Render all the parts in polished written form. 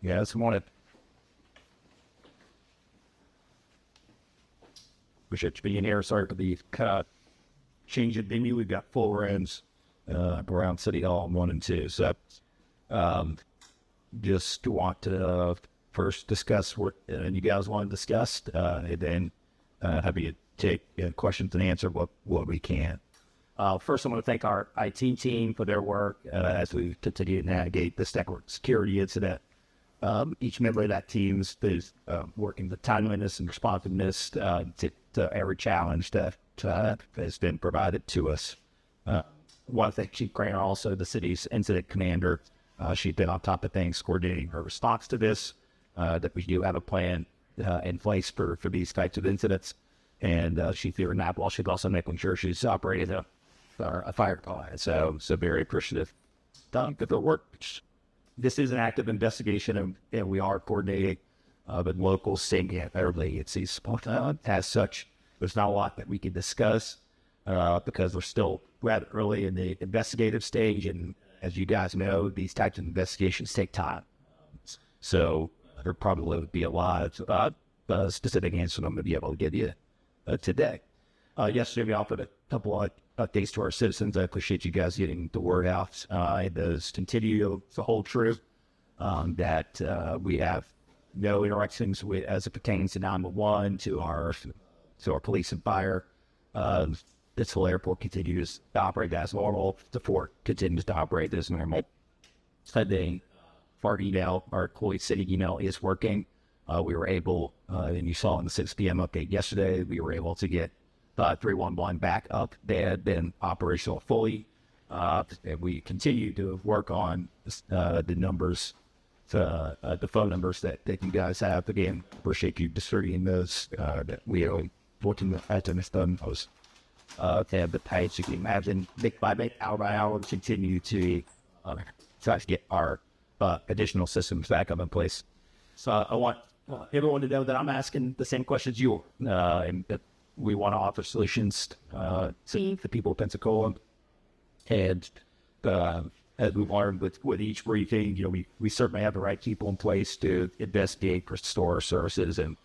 Yes, morning. Appreciate you being here. Sorry for the change in venue. We've got full rooms around City Hall 1 and 2. So just want to first discuss what you guys want to discuss, and then happy to take questions and answer what we can. First, I want to thank our IT team for their work as we continue to navigate this network security incident. Each member of that team is working the timeliness and responsiveness to every challenge that has been provided to us. I want to thank Chief Craner, also the city's incident commander. She's been on top of things, coordinating her response to this, that we do have a plan in place for these types of incidents. And she's here in Napa. She's also making sure she's operating a fire call. So very appreciative of the work. This is an active investigation, and we are coordinating with local, state, and federal agencies. As such, there's not a lot that we can discuss because we're still rather early in the investigative stage, and as you guys know, these types of investigations take time. So there probably would be a lot of specific answers I'm going to be able to give you today. Yesterday, we offered a couple of updates to our citizens. I appreciate you guys getting the word out. It does continue to hold true that we have no interactions as it pertains to 911, to our police and fire. This whole airport continues to operate as normal. The fort continues to operate as normal. Sunday, our email, our Chloe City email is working. We were able, and you saw in the 6 p.m. update yesterday, we were able to get 311 back up. They had been operational fully. And we continue to work on the numbers, the phone numbers that you guys have. Again, appreciate you distributing those. That we are working at those. And the page, you can imagine, bit by bit, hour by hour, continue to try to get our additional systems back up in place. So I want everyone to know that I'm asking the same questions you are, and that we want to offer solutions to the people of Pensacola. And as we've learned with each briefing, we certainly have the right people in place to investigate, restore services, and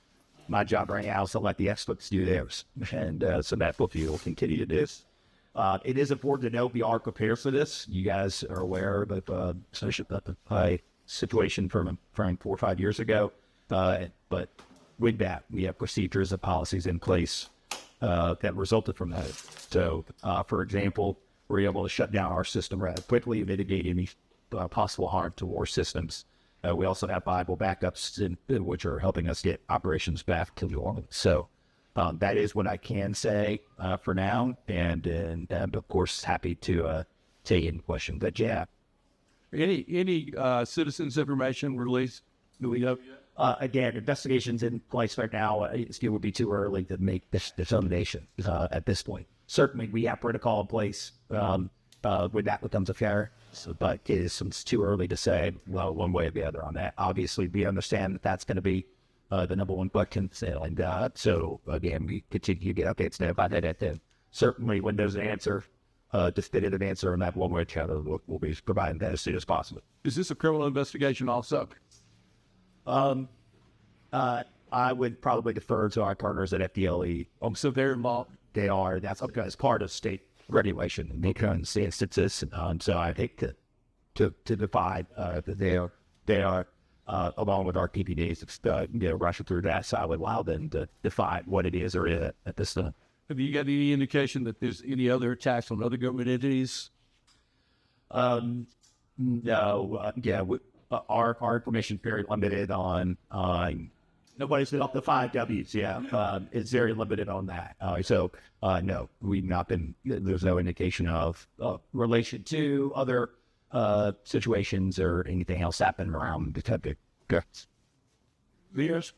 my job right now is to let the experts do theirs. And so that's what we will continue to do. It is important to note we are prepared for this. You guys are aware of the situation from 4 or 5 years ago. But with that, we have procedures and policies in place that resulted from that. So, for example, we're able to shut down our system rather quickly, mitigate any possible harm to our systems. We also have viable backups which are helping us get operations back to normal. So that is what I can say for now. And of course, happy to take any questions that you have. Any citizens information released? Do we know yet? Again, investigations in place right now. It would be too early to make this determination at this point. Certainly, we have protocol in place when that becomes affair. But it's too early to say one way or the other on that. Obviously, we understand that that's going to be the number one question. And so, again, we continue to get updates now about that. And certainly, when there's an answer, definitive answer on that one way or the other, we'll be providing that as soon as possible. Is this a criminal investigation also? I would probably defer to our partners at FDLE. So they're involved? They are. That's because part of state regulation in these instances. So I think to define that they are along with our PPDs, rushing through that. So I would allow them to define what it is or isn't at this time. Have you got any indication that there's any other attacks on other government entities? No. Our information is very limited on nobody's been up the 5 Ws. Yeah, it's very limited on that. So no, we've not been. There's no indication of relation to other situations or anything else happening around the subject. There's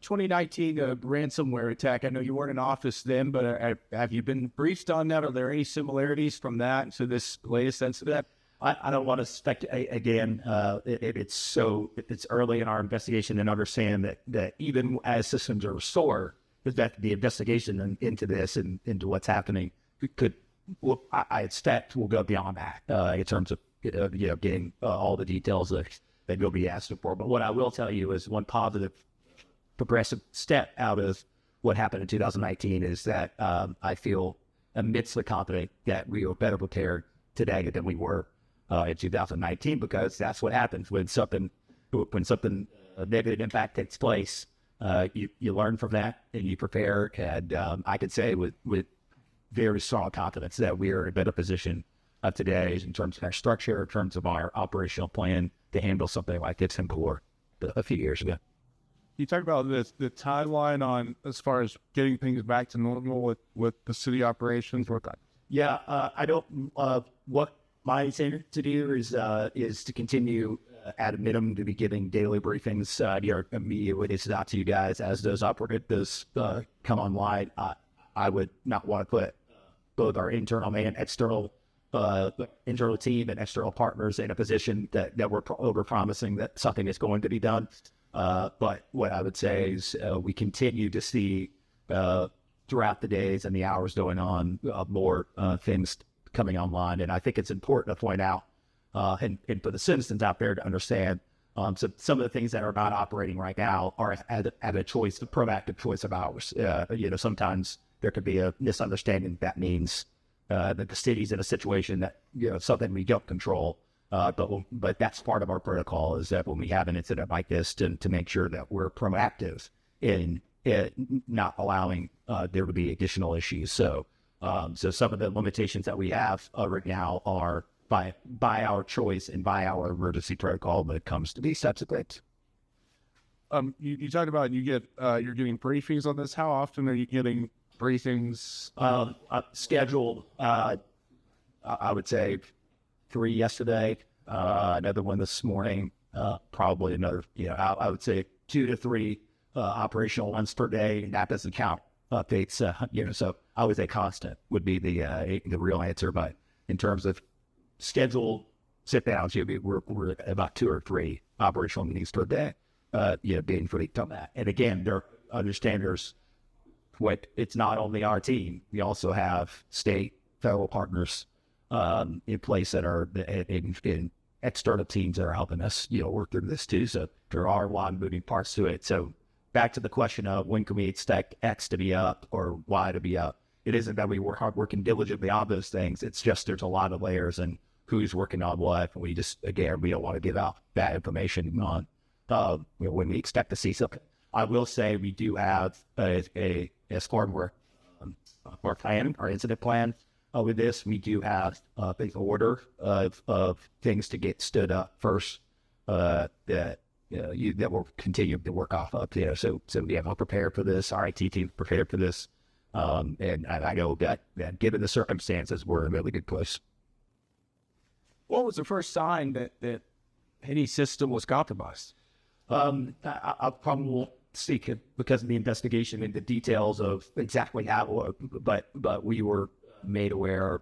2019 ransomware attack. I know you weren't in office then, but have you been briefed on that? Are there any similarities from that to this latest incident? I don't want to speculate again. It's early in our investigation and understand that even as systems are restored, that the investigation into this and into what's happening I expect will go beyond that in terms of getting all the details that you'll be asking for. But what I will tell you is one positive progressive step out of what happened in 2019 is that I feel immensely confident that we are better prepared today than we were in 2019, because that's what happens when something negative impact takes place. You learn from that and you prepare. And I could say with very strong confidence that we are in a better position today in terms of our structure, in terms of our operational plan to handle something like this in Core a few years ago. You talk about the timeline on as far as getting things back to normal with the city operations. Yeah, I don't. What my intent to do is to continue at a minimum to be giving daily briefings immediately. It's out to you guys as those operatives come online. I would not want to put both our internal and external team and external partners in a position that we're over-promising that something is going to be done. But what I would say is we continue to see throughout the days and the hours going on more things coming online. And I think it's important to point out and for the citizens out there to understand some of the things that are not operating right now are at a choice, a proactive choice of ours. Sometimes there could be a misunderstanding that means that the city's in a situation that, something we don't control. But that's part of our protocol, is that when we have an incident like this, to make sure that we're proactive in not allowing there to be additional issues. So some of the limitations that we have right now are by our choice and by our emergency protocol when it comes to these subsequent. You talked about you're getting briefings on this. How often are you getting briefings? Scheduled, I would say 3 yesterday, another one this morning, probably another, I would say 2 to 3 operational ones per day. And that doesn't count updates, so I would say constant would be the real answer. But in terms of scheduled sit downs, we're at about 2 or 3 operational meetings per day, being fully done that. And again, it's not only our team, we also have state, federal partners in place that are in external teams that are helping us, work through this too. So there are a lot of moving parts to it. So back to the question of when can we expect X to be up or Y to be up? It isn't that we work hard working diligently on those things. It's just there's a lot of layers and who's working on what. And we don't want to give out that information on when we expect to see something. I will say we do have as part of our plan, our incident plan. With this, we do have a big order of things to get stood up first that we'll continue to work off of. So we have prepared for this. Our IT team prepared for this, and I know that given the circumstances, we're in a really good place. What was the first sign that any system was compromised? I probably won't speak it because of the investigation and the details of exactly how, but we were made aware,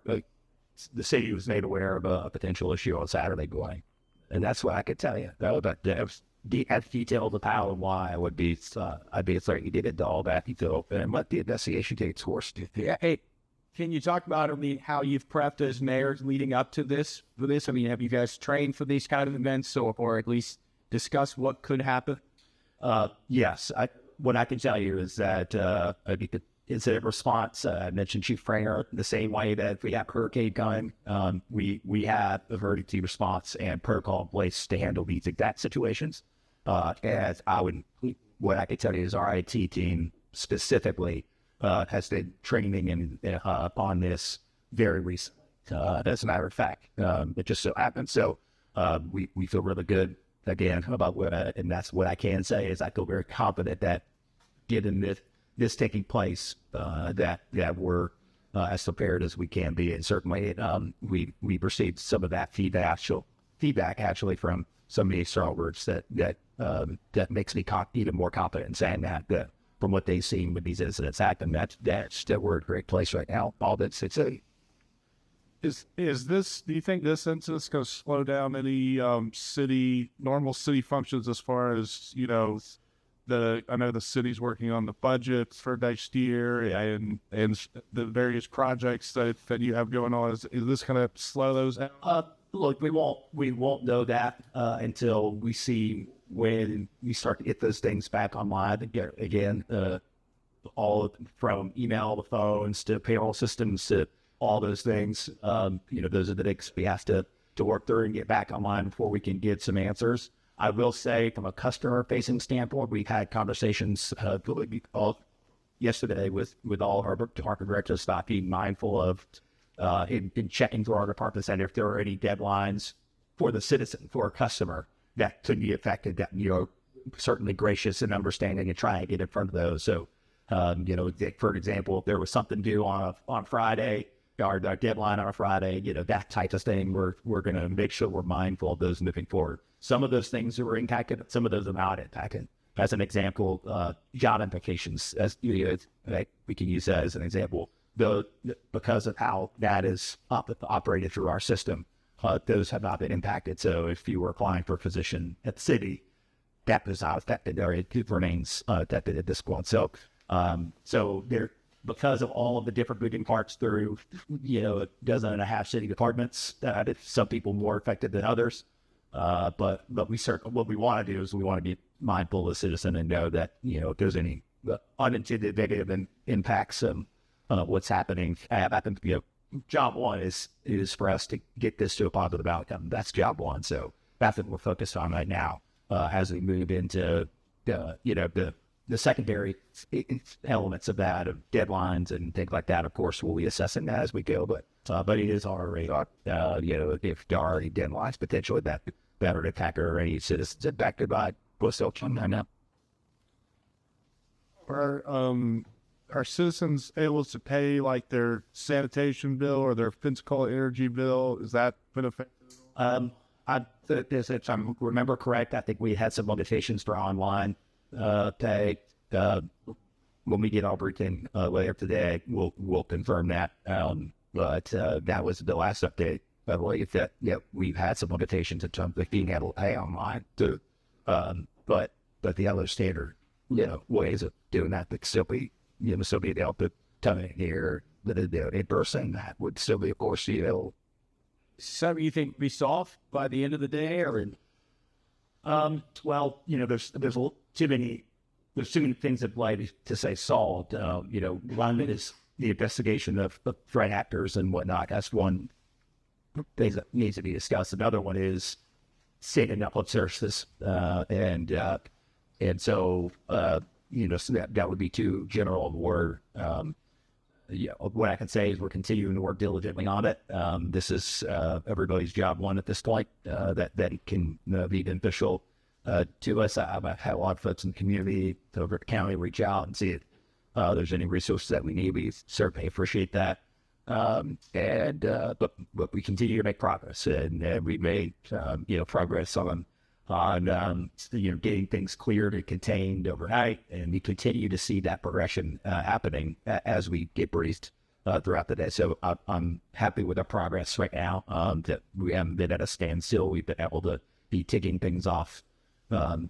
the city was made aware of a potential issue on Saturday morning. And that's what I could tell you. But as detailed of how and why I'd be certain you did it to all that detail and let the investigation take its course. Yeah. Hey, can you talk about how you've prepped as mayors leading up to this? I mean, have you guys trained for these kind of events or at least discuss what could happen? Yes. What I can tell you is that incident response, I mentioned Chief Franger, the same way that if we have hurricane coming, we have emergency response and protocol in place to handle these exact situations. What I can tell you is our IT team specifically has been training on this very recently. As a matter of fact, it just so happens. So we feel really good again about and that's what I can say is I feel very confident that given this taking place, that we're as prepared as we can be. And certainly we received some of that feedback actually from some of the external groups that makes me even more confident in saying that from what they've seen with these incidents happen, that we're in a great place right now. All that's do you think this incident's going to slow down any normal city functions as far as, I know the city's working on the budget for next year and the various projects that you have going on. Is this going to slow those down? Look, we won't know that until we see when we start to get those things back online again. All from email to phones to payroll systems to all those things. Those are the things we have to work through and get back online before we can get some answers. I will say, from a customer-facing standpoint, we've had conversations yesterday with all of our department directors about being mindful of in checking through our departments and if there are any deadlines for the citizen, for a customer that could be affected, that, certainly gracious and understanding and try and get in front of those. So, for example, if there was something due on Friday, our deadline on a Friday, that type of thing, we're going to make sure we're mindful of those moving forward. Some of those things are impacted, but some of those are not impacted. As an example, job implications, as we can use that as an example. Though, because of how that is operated through our system, those have not been impacted. So if you were applying for a position at the city, that was not affected, or it remains affected at this point. So there, because of all of the different moving parts through, a dozen and a half city departments, some people more affected than others. But we certainly, what we want to do is we want to be mindful of the citizen and know that, if there's any unintended negative impacts of what's happening, happen to be job one is for us to get this to a positive outcome. That's job one. So that's what we're focused on right now as we move into the secondary elements of that, of deadlines and things like that. Of course, we'll be assessing that as we go, but it is our radar. If there are any deadlines potentially that are impacted or any citizens impacted by what's on now. Are citizens able to pay like their sanitation bill or their Pensacola energy bill? Is that been affected? If I remember correct, I think we had some limitations for online pay. When we get everything later today, we'll confirm that. But that was the last update. I believe that we've had some limitations in terms of being able to pay online too. But the other standard ways of doing that could still be still be able to come in here in person. That would still be, of course, So you think be solved by the end of the day, or? Well, there's too many things at play to say solved. One is the investigation of threat actors and whatnot. That's one thing that needs to be discussed. Another one is setting up services, and so so that would be too general of a word. What I can say is we're continuing to work diligently on it. This is everybody's job one at this point, that can be beneficial to us. I've had a lot of folks in the community over at the county reach out and see if there's any resources that we need. We certainly appreciate that. But we continue to make progress, and we made progress on getting things cleared and contained overnight, and we continue to see that progression happening as we get briefed throughout the day. So I'm happy with our progress right now. That we haven't been at a standstill. We've been able to be ticking things off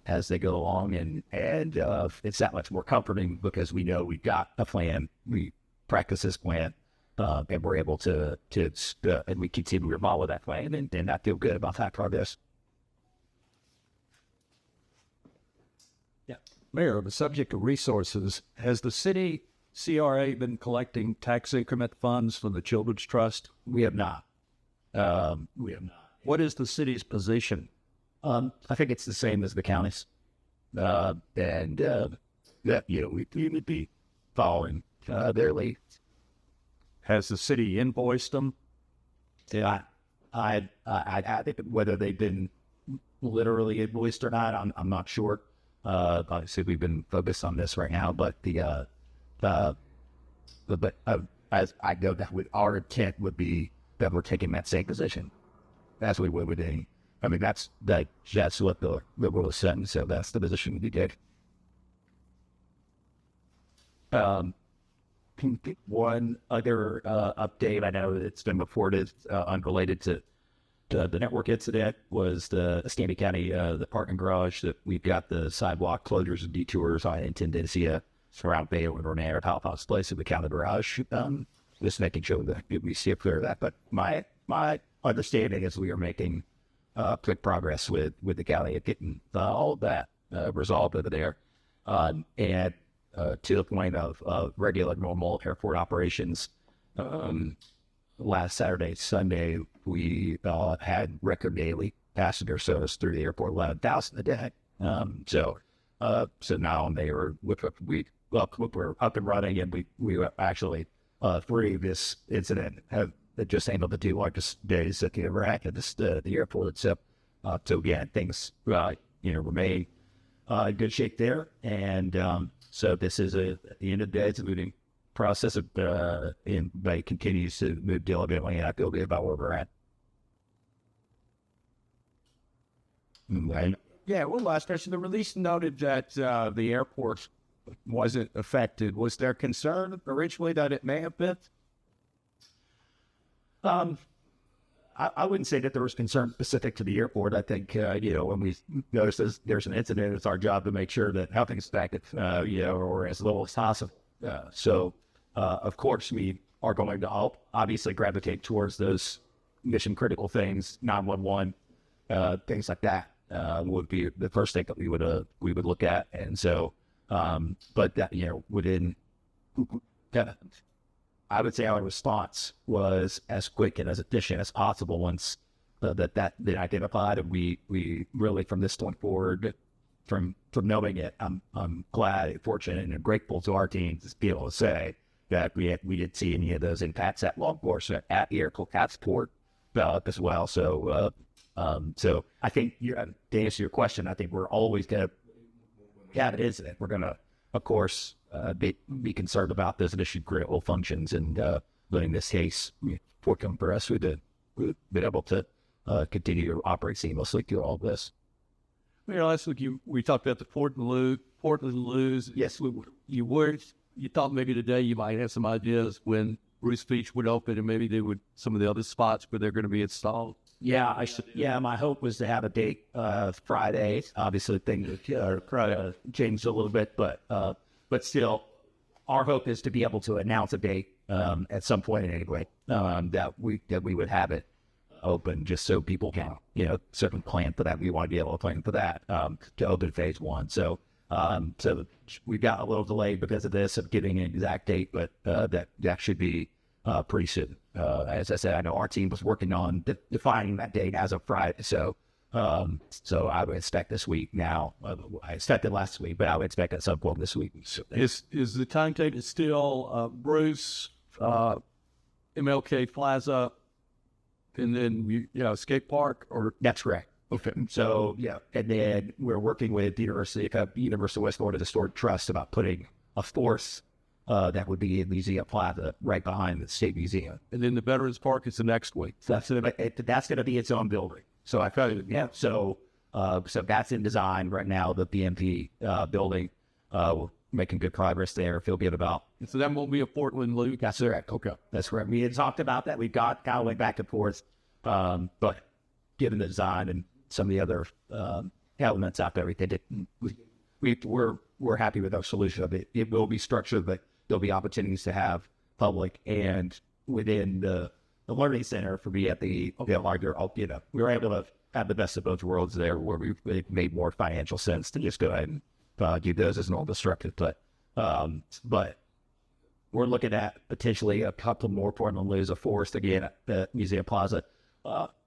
as they go along, and it's that much more comforting because we know we've got a plan. We practice this plan, and we're able to and we continue to follow that plan, and I feel good about that progress. Yeah. Mayor, on the subject of resources, has the city CRA been collecting tax increment funds from the Children's Trust? We have not. What is the city's position? I think it's the same as the county's, and we would be following their lead. Has the city invoiced them? Yeah, I think whether they've been literally invoiced or not, I'm not sure. Obviously, we've been focused on this right now, but as I know that our intent would be that we're taking that same position as we would with any. I mean, that's what the rule is set, and so that's the position we take. One other update I know that's been reported unrelated to the network incident was the Escambia County, the parking garage, that we've got the sidewalk closures and detours on Intendencia around Baylor or near Halifax Place in the county garage. Just making sure that we see a clear of that. But my understanding as we are making good progress with the county of getting all of that resolved over there. And to the point of regular, normal airport operations, last Saturday, Sunday, we had record daily passenger service through the airport, 11,000 a day. So now we're up and running, and we were actually through this incident have just handled the 2 largest days that we ever had at the airport. So yeah, things remain in good shape there, and so this is at the end of the day, it's a moving process, but it continues to move diligently, and I feel good about where we're at. Right. Yeah, one last question. The release noted that the airport wasn't affected. Was there concern originally that it may have been? I wouldn't say that there was concern specific to the airport. I think, when we notice there's an incident, it's our job to make sure that nothing's affected, or as little as possible. So, of course, we are going to obviously gravitate towards those mission critical things, 911, things like that, would be the first thing that we would look at. And so, but that, within that, I would say our response was as quick and as efficient as possible once that been identified, and we really, from this point forward, from knowing it, I'm glad, fortunate, and grateful to our team to be able to say that we didn't see any of those impacts at law enforcement, at the airport, at support as well. So I think to answer your question, I think we're always gonna have an incident. We're gonna, of course, be concerned about those mission critical functions, and but in this case, fortunate for us, we've been able to continue to operate seamlessly through all of this. Last week we talked about the Portland Loos. Yes, you thought maybe today you might have some ideas when Bruce Beach would open, and maybe they would some of the other spots where they're going to be installed. Yeah, my hope was to have a date Friday. Obviously, things changed a little bit, but still, our hope is to be able to announce a date at some point anyway, that we would have it open, just so people can, certainly plan for that. We want to be able to plan for that to open phase 1. So we got a little delay because of this, of getting an exact date, but that should be pretty soon. As I said, I know our team was working on defining that date as of Friday. So I would expect this week now. I expected last week, but I would expect at some point this week. So, Is the timetable still Bruce, MLK Plaza, and then skate park? Or that's correct. okay, So yeah, and then we're working with the University of West Florida Historic Trust about putting a fourth that would be in Museum Plaza right behind the State Museum. and then the Veterans Park is the next week. So that's going to be its own building. So I thought, yeah. So that's in design right now. The BMP building, we're making good progress there. Feel good about. So that won't be a Portland Loop. That's correct. Okay, that's correct. We had talked about that. We kind of went back and forth, but given the design and some of the other elements out there, we're happy with our solution of it. It will be structured, but there'll be opportunities to have public and within the learning center for me at the larger. We were able to have the best of both worlds there, where it made more financial sense to just go ahead and do those as normal structured. But we're looking at potentially a couple more Portland Loos, a fourth again at the Museum Plaza.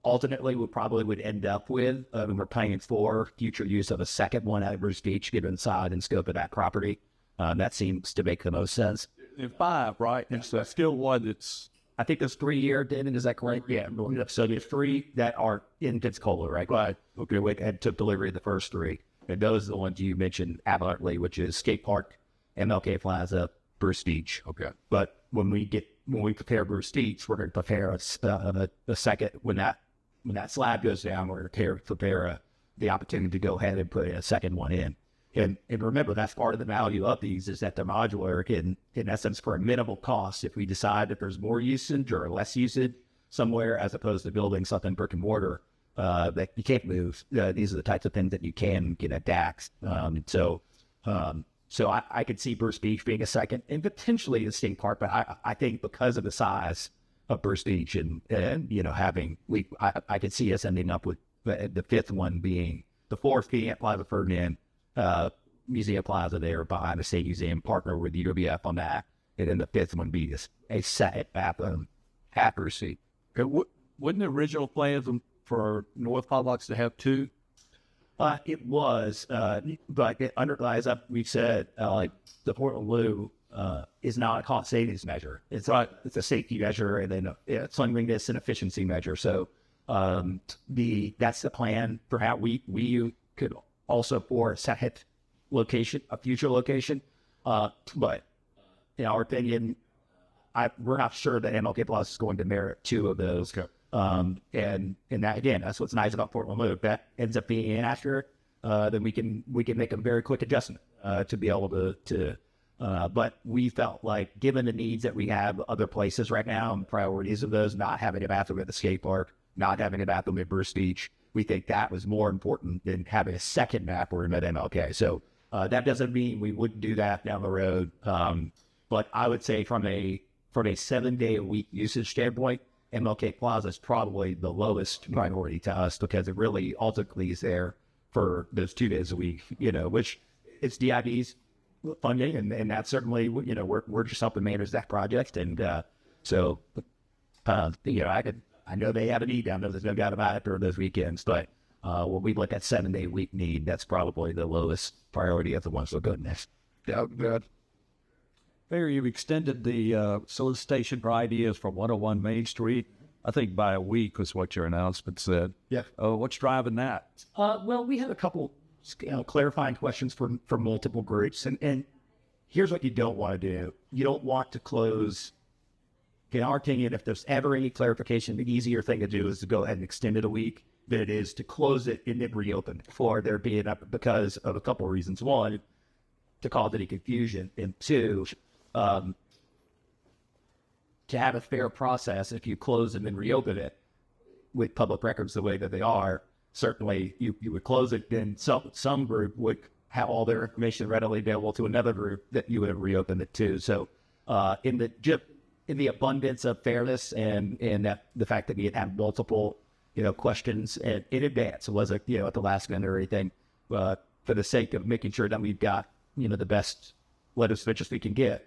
Ultimately, we probably would end up with, we're planning for future use of a second one at Bruce Beach, given the size and scope of that property. That seems to make the most sense. And 5, right? And so still one that's. I think there's 3 here, David, is that correct? Yeah. So there's 3 that are in Pensacola, right? Right. Okay, we had took delivery of the first 3. And those are the ones you mentioned abundantly, which is Skate Park, MLK Plaza, Bruce Beach. Okay. But when we prepare Bruce Beach, we're going to prepare a second, when that slab goes down, we're going to prepare the opportunity to go ahead and put a second one in. And remember, that's part of the value of these, is that they're modular in essence for a minimal cost. If we decide that there's more usage or less usage somewhere, as opposed to building something brick and mortar that you can't move, these are the types of things that you can get at DAX. So I could see Bruce Beach being a second, and potentially the skate park, but I think because of the size Bruce Beach, and I could see us ending up with the fifth one being the fourth being at Plaza Ferdinand Museum Plaza there behind the State Museum, partner with UWF on that, and then the fifth one be a set at Bruce Beach. Wasn't the original plan for North Potlucks to have two? It was, but underlies up. We said like the Portland Loo is not a cost savings measure. It's a safety measure, and then it's cleanliness and efficiency measure. So that's the plan for how we could also for a second location, a future location. But in our opinion, we're not sure that MLK Plus is going to merit two of those. Okay. And that, again, that's what's nice about Portland Loop. That ends up being inaccurate, then we can make a very quick adjustment to be able to. But we felt like, given the needs that we have other places right now and priorities of those, not having a bathroom at the skate park, not having a bathroom at Bruce Beach, we think that was more important than having a second map room at MLK. So that doesn't mean we wouldn't do that down the road. But I would say from a 7-day-a-week usage standpoint, MLK Plaza is probably the lowest priority to us, because it really ultimately is there for those 2 days a week, which it's DIB's funding, and that's certainly, we're just helping manage that project. And I know they have a need down there, there's no doubt about it, for those weekends, but when we look at 7-day week need, that's probably the lowest priority of the ones we're good next. Yeah, good. Mayor, you've extended the solicitation for ideas from 101 Main Street, I think by a week was what your announcement said. Yeah. What's driving that? Well, we had a couple clarifying questions from multiple groups, and here's what you don't want to do. You don't want to close. In our opinion, if there's ever any clarification, the easier thing to do is to go ahead and extend it a week than it is to close it and then reopen for there being up, because of a couple of reasons. One, to cause any confusion, and two, to have a fair process. If you close and then reopen it with public records the way that they are, certainly you would close it, then some group would have all their information readily available to another group that you would have reopened it to. So in the abundance of fairness and that the fact that we had multiple questions in advance, it wasn't at the last minute or anything, for the sake of making sure that we've got the best letters of interest we can get.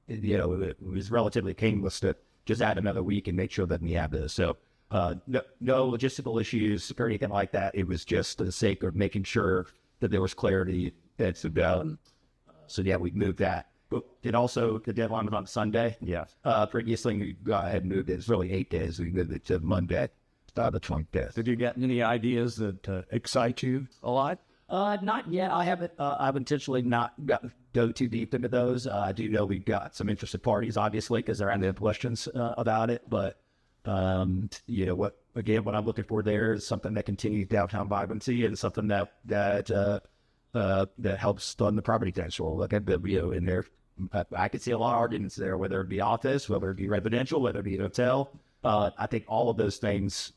It was relatively painless to just add another week and make sure that we have this. So no logistical issues or anything like that. It was just for the sake of making sure that there was clarity that's done. So yeah, we moved that. But it also, the deadline was on Sunday. Yeah. Previously, we go ahead and moved it. It's really 8 days. We moved it to Monday, the 25th. Did you get any ideas that excite you a lot? Not yet. I haven't. I've intentionally not go too deep into those. I do know we've got some interested parties, obviously, because they're asking questions about it. But what I'm looking for there is something that continues downtown vibrancy and something that helps fund the property tax roll. Like in there, I could see a lot of arguments there, whether it be office, whether it be residential, whether it be hotel. I think all of those things,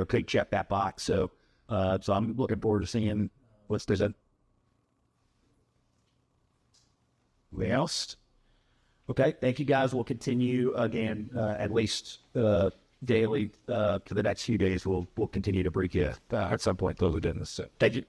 could check that box. So I'm looking forward to seeing what's there's a. Anything else? Okay, thank you guys. We'll continue again, at least daily for the next few days. We'll continue to brief you at some point. Those who didn't. So thank you.